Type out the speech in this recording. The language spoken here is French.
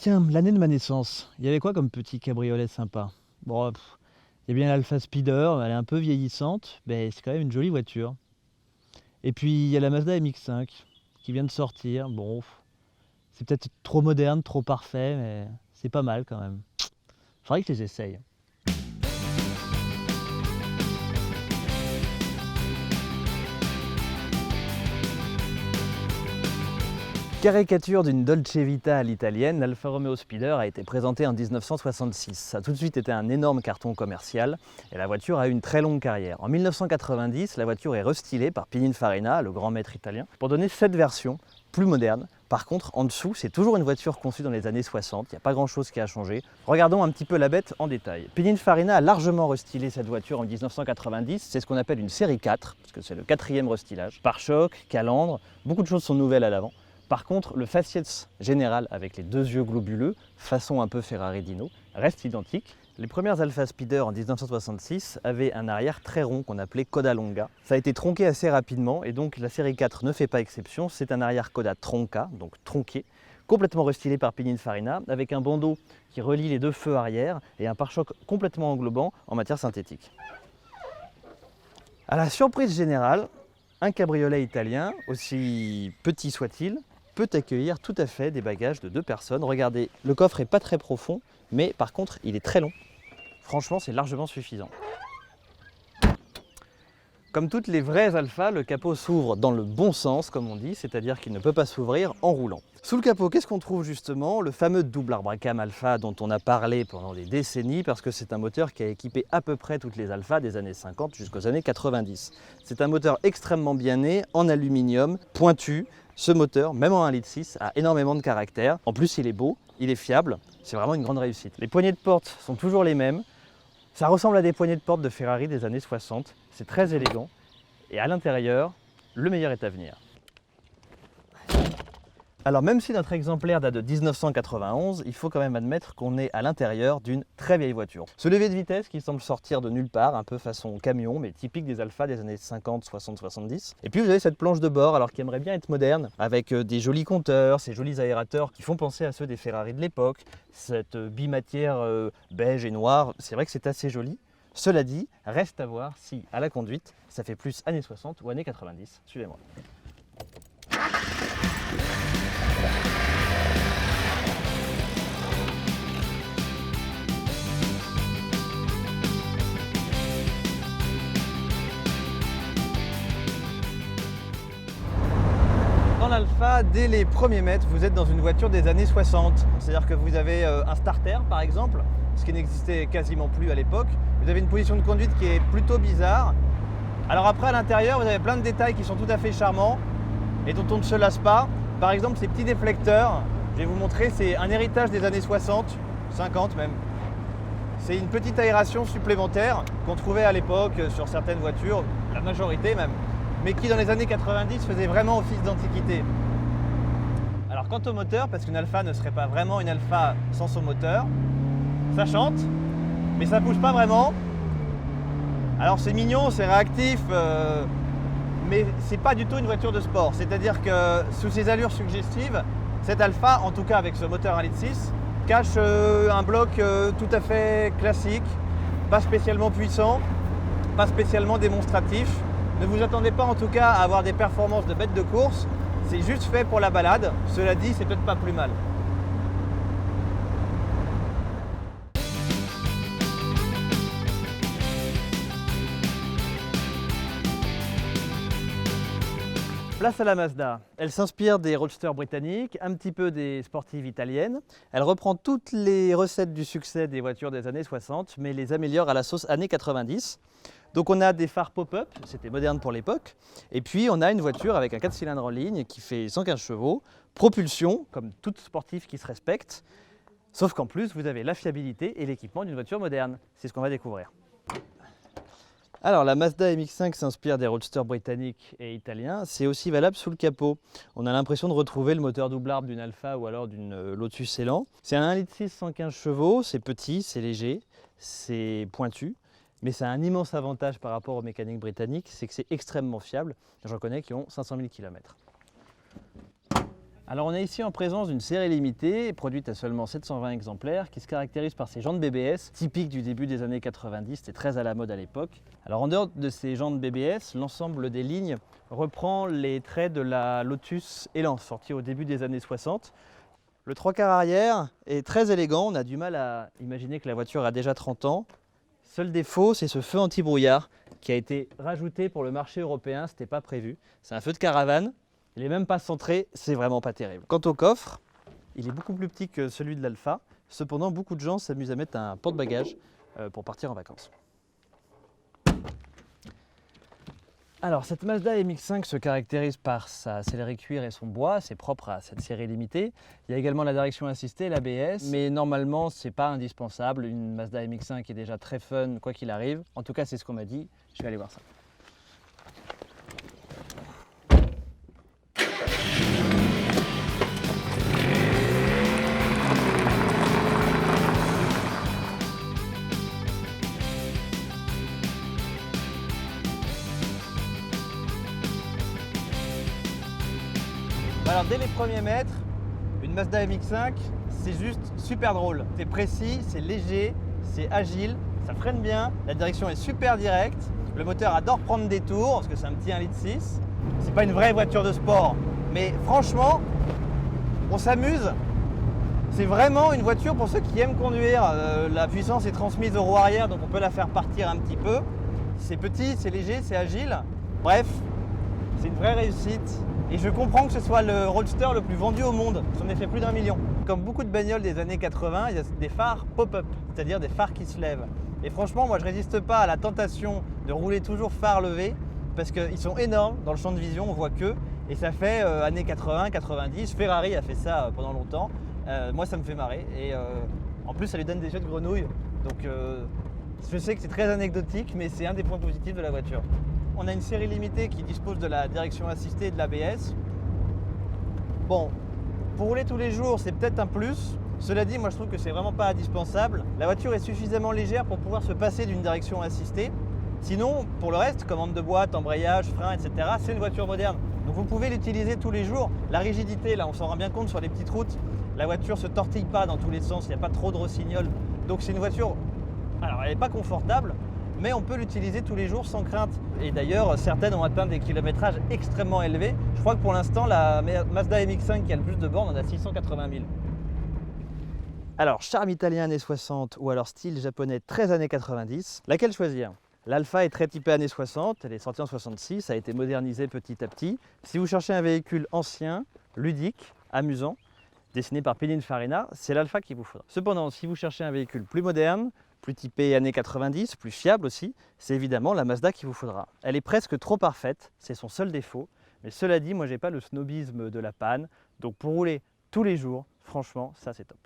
Tiens, l'année de ma naissance, il y avait quoi comme petit cabriolet sympa? Bon, il y a bien l'Alfa Speeder, elle est un peu vieillissante, mais c'est quand même une jolie voiture. Et puis il y a la Mazda MX-5 qui vient de sortir. Bon, c'est peut-être trop moderne, trop parfait, mais c'est pas mal quand même. Faudrait que je les essaye. Caricature d'une Dolce Vita à l'italienne, l'Alfa Romeo Speeder a été présentée en 1966. Ça a tout de suite été un énorme carton commercial et la voiture a eu une très longue carrière. En 1990, la voiture est restylée par Pininfarina, le grand maître italien, pour donner 7 versions plus modernes. Par contre, en dessous, c'est toujours une voiture conçue dans les années 60, il n'y a pas grand-chose qui a changé. Regardons un petit peu la bête en détail. Pininfarina a largement restylé cette voiture en 1990, c'est ce qu'on appelle une série 4, parce que c'est le 4e restylage. Pare-choc, calandre, beaucoup de choses sont nouvelles à l'avant. Par contre, le faciès général avec les 2 yeux globuleux, façon un peu Ferrari Dino, reste identique. Les premières Alfa Speeder en 1966 avaient un arrière très rond qu'on appelait coda longa. Ça a été tronqué assez rapidement et donc la série 4 ne fait pas exception. C'est un arrière coda tronca, donc tronqué, complètement restylé par Pininfarina, avec un bandeau qui relie les 2 feux arrière et un pare-choc complètement englobant en matière synthétique. À la surprise générale, un cabriolet italien, aussi petit soit-il, peut accueillir tout à fait des bagages de 2 personnes. Regardez, le coffre n'est pas très profond, mais par contre, il est très long. Franchement, c'est largement suffisant. Comme toutes les vraies Alfa, le capot s'ouvre dans le bon sens, comme on dit, c'est-à-dire qu'il ne peut pas s'ouvrir en roulant. Sous le capot, qu'est-ce qu'on trouve justement? Le fameux double arbre à cam Alfa dont on a parlé pendant des décennies, parce que c'est un moteur qui a équipé à peu près toutes les Alfa des années 50 jusqu'aux années 90. C'est un moteur extrêmement bien né, en aluminium, pointu. Ce moteur, même en 1,6 litre, a énormément de caractère. En plus, il est beau, il est fiable, c'est vraiment une grande réussite. Les poignées de porte sont toujours les mêmes. Ça ressemble à des poignées de porte de Ferrari des années 60. C'est très élégant. Et à l'intérieur, le meilleur est à venir. Alors même si notre exemplaire date de 1991, il faut quand même admettre qu'on est à l'intérieur d'une très vieille voiture. Ce levier de vitesse qui semble sortir de nulle part, un peu façon camion, mais typique des Alfa des années 50, 60, 70. Et puis vous avez cette planche de bord, alors qui aimerait bien être moderne, avec des jolis compteurs, ces jolis aérateurs qui font penser à ceux des Ferrari de l'époque, cette bimatière beige et noire, c'est vrai que c'est assez joli. Cela dit, reste à voir si, à la conduite, ça fait plus années 60 ou années 90. Suivez-moi. Dans l'Alfa, dès les premiers mètres, vous êtes dans une voiture des années 60. C'est-à-dire que vous avez un starter, par exemple, ce qui n'existait quasiment plus à l'époque. Vous avez une position de conduite qui est plutôt bizarre. Alors après, à l'intérieur, vous avez plein de détails qui sont tout à fait charmants et dont on ne se lasse pas. Par exemple, ces petits déflecteurs, je vais vous montrer, c'est un héritage des années 60, 50 même. C'est une petite aération supplémentaire qu'on trouvait à l'époque sur certaines voitures, la majorité même, mais qui dans les années 90 faisait vraiment office d'antiquité. Alors quant au moteur, parce qu'une Alfa ne serait pas vraiment une Alfa sans son moteur, ça chante, mais ça bouge pas vraiment. Alors c'est mignon, c'est réactif, mais c'est pas du tout une voiture de sport. C'est-à-dire que sous ses allures suggestives, cette Alfa, en tout cas avec ce moteur 1,6 litre, cache un bloc tout à fait classique, pas spécialement puissant, pas spécialement démonstratif. Ne vous attendez pas en tout cas à avoir des performances de bête de course, c'est juste fait pour la balade. Cela dit, c'est peut-être pas plus mal. Place à la Mazda. Elle s'inspire des roadsters britanniques, un petit peu des sportives italiennes. Elle reprend toutes les recettes du succès des voitures des années 60, mais les améliore à la sauce années 90. Donc on a des phares pop-up, c'était moderne pour l'époque. Et puis on a une voiture avec un 4 cylindres en ligne qui fait 115 chevaux, propulsion, comme toute sportive qui se respecte. Sauf qu'en plus, vous avez la fiabilité et l'équipement d'une voiture moderne. C'est ce qu'on va découvrir. Alors la Mazda MX-5 s'inspire des roadsters britanniques et italiens, c'est aussi valable sous le capot. On a l'impression de retrouver le moteur double arbre d'une Alfa ou alors d'une Lotus Elan. C'est un 1,6 litre 115 chevaux, c'est petit, c'est léger, c'est pointu, mais ça a un immense avantage par rapport aux mécaniques britanniques, c'est que c'est extrêmement fiable. J'en connais qui ont 500 000 km. Alors on est ici en présence d'une série limitée, produite à seulement 720 exemplaires, qui se caractérise par ses jantes BBS, typiques du début des années 90, c'était très à la mode à l'époque. Alors en dehors de ces jantes BBS, l'ensemble des lignes reprend les traits de la Lotus Elan, sortie au début des années 60. Le 3/4 arrière est très élégant, on a du mal à imaginer que la voiture a déjà 30 ans. Seul défaut, c'est ce feu anti-brouillard qui a été rajouté pour le marché européen, ce n'était pas prévu. C'est un feu de caravane. Il n'est même pas centré, c'est vraiment pas terrible. Quant au coffre, il est beaucoup plus petit que celui de l'Alfa. Cependant, beaucoup de gens s'amusent à mettre un porte-bagages pour partir en vacances. Alors, cette Mazda MX-5 se caractérise par sa sellerie cuir et son bois, c'est propre à cette série limitée. Il y a également la direction assistée, l'ABS, mais normalement, c'est pas indispensable. Une Mazda MX-5 est déjà très fun, quoi qu'il arrive. En tout cas, c'est ce qu'on m'a dit. Je vais aller voir ça. Alors dès les premiers mètres, une Mazda MX-5, c'est juste super drôle. C'est précis, c'est léger, c'est agile, ça freine bien, la direction est super directe, le moteur adore prendre des tours parce que c'est un petit 1,6 litre. C'est pas une vraie voiture de sport, mais franchement, on s'amuse. C'est vraiment une voiture pour ceux qui aiment conduire. La puissance est transmise au roue arrière, donc on peut la faire partir un petit peu. C'est petit, c'est léger, c'est agile. Bref, c'est une vraie réussite. Et je comprends que ce soit le Roadster le plus vendu au monde. J'en ai fait plus d'1 million. Comme beaucoup de bagnoles des années 80, il y a des phares pop-up, c'est-à-dire des phares qui se lèvent. Et franchement, moi je résiste pas à la tentation de rouler toujours phare levé parce qu'ils sont énormes dans le champ de vision, on voit que. Et ça fait années 80, 90. Ferrari a fait ça pendant longtemps. Moi ça me fait marrer. Et en plus, ça lui donne des yeux de grenouille. Donc je sais que c'est très anecdotique, mais c'est un des points positifs de la voiture. On a une série limitée qui dispose de la direction assistée et de l'ABS. Bon, pour rouler tous les jours, c'est peut-être un plus. Cela dit, moi je trouve que c'est vraiment pas indispensable. La voiture est suffisamment légère pour pouvoir se passer d'une direction assistée. Sinon, pour le reste, commande de boîte, embrayage, frein, etc., c'est une voiture moderne. Donc vous pouvez l'utiliser tous les jours. La rigidité, là, on s'en rend bien compte sur les petites routes. La voiture se tortille pas dans tous les sens, il n'y a pas trop de rossignol. Donc c'est une voiture, alors elle n'est pas confortable, mais on peut l'utiliser tous les jours sans crainte. Et d'ailleurs, certaines ont atteint des kilométrages extrêmement élevés. Je crois que pour l'instant, la Mazda MX-5 qui a le plus de bornes en a 680 000. Alors, charme italien années 60 ou alors style japonais 13 années 90, laquelle choisir? L'Alfa est très typée années 60, elle est sortie en 66, a été modernisée petit à petit. Si vous cherchez un véhicule ancien, ludique, amusant, dessiné par Pininfarina, c'est l'Alfa qu'il vous faudra. Cependant, si vous cherchez un véhicule plus moderne, plus typé années 90, plus fiable aussi, c'est évidemment la Mazda qu'il vous faudra. Elle est presque trop parfaite, c'est son seul défaut, mais cela dit, moi j'ai pas le snobisme de la panne, donc pour rouler tous les jours, franchement, ça c'est top.